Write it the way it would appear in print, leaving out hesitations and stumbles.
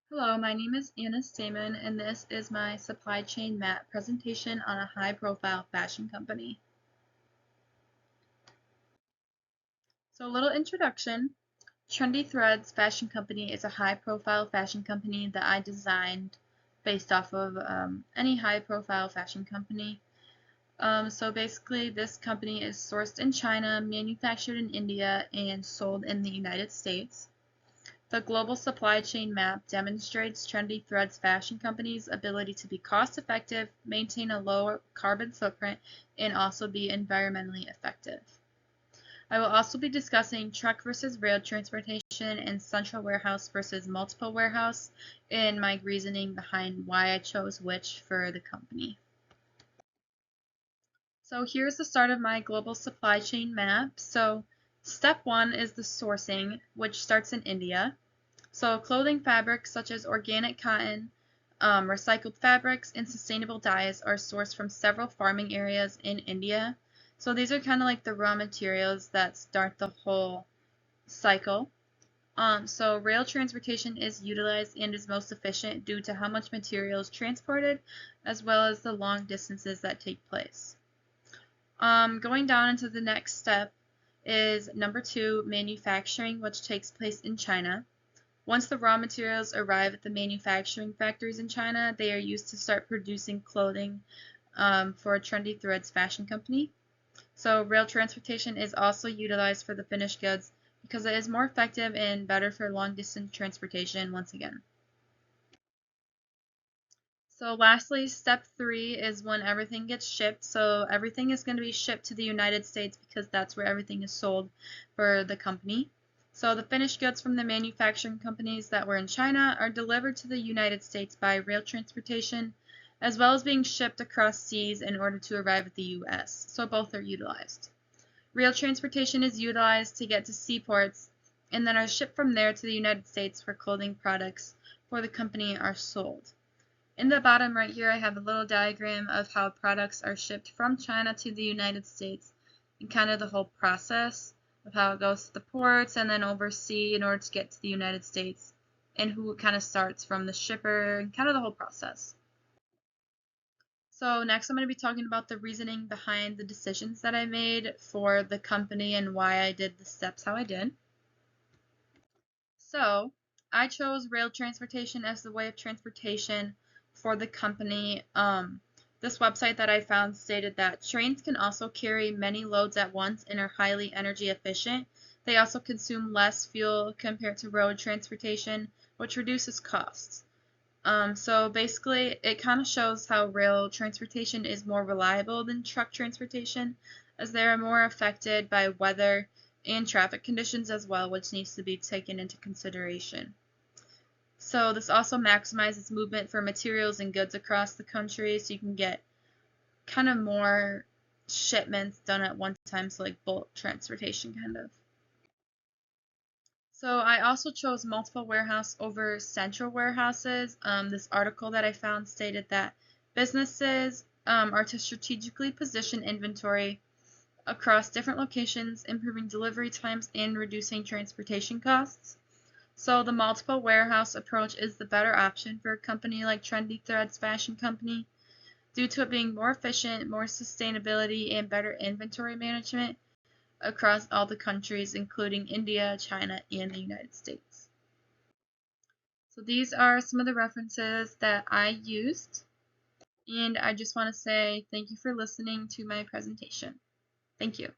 Hello, my name is Anna Stamen, and this is my supply chain map presentation on a high-profile fashion company. So a little introduction. Trendy Threads Fashion Company is a high-profile fashion company that I designed based off of any high-profile fashion company. So basically, this company is sourced in China, manufactured in India, and sold in the United States. The global supply chain map demonstrates Trendy Threads fashion company's ability to be cost-effective, maintain a low carbon footprint, and also be environmentally effective. I will also be discussing truck versus rail transportation and central warehouse versus multiple warehouse and my reasoning behind why I chose which for the company. So here's the start of my global supply chain map. So step one is the sourcing, which starts in India. So clothing fabrics such as organic cotton, recycled fabrics, and sustainable dyes are sourced from several farming areas in India. So these are kind of like the raw materials that start the whole cycle. So rail transportation is utilized and is most efficient due to how much material is transported, as well as the long distances that take place. Going down into the next step is number two, manufacturing, which takes place in China. Once the raw materials arrive at the manufacturing factories in China, they are used to start producing clothing for Trendy Threads fashion company. So rail transportation is also utilized for the finished goods because it is more effective and better for long distance transportation once again. So lastly, step three is when everything gets shipped. So everything is going to be shipped to the United States because that's where everything is sold for the company. So the finished goods from the manufacturing companies that were in China are delivered to the United States by rail transportation, as well as being shipped across seas in order to arrive at the US. So both are utilized. Rail transportation is utilized to get to seaports and then are shipped from there to the United States where clothing products for the company are sold. In the bottom right here, I have a little diagram of how products are shipped from China to the United States and kind of the whole process of how it goes to the ports and then overseas in order to get to the United States and who it kind of starts from the shipper and kind of the whole process. So next I'm going to be talking about the reasoning behind the decisions that I made for the company and why I did the steps how I did. So I chose rail transportation as the way of transportation for the company. This website that I found stated that trains can also carry many loads at once and are highly energy efficient. They also consume less fuel compared to road transportation, which reduces costs. So basically, it kind of shows how rail transportation is more reliable than truck transportation, as they are more affected by weather and traffic conditions as well, which needs to be taken into consideration. So this also maximizes movement for materials and goods across the country, so you can get kind of more shipments done at one time, so like bulk transportation kind of. So I also chose multiple warehouse over central warehouses. This article that I found stated that businesses are to strategically position inventory across different locations, improving delivery times and reducing transportation costs. So the multiple warehouse approach is the better option for a company like Trendy Threads Fashion Company due to it being more efficient, more sustainability, and better inventory management across all the countries, including India, China, and the United States. So these are some of the references that I used, and I just want to say thank you for listening to my presentation. Thank you.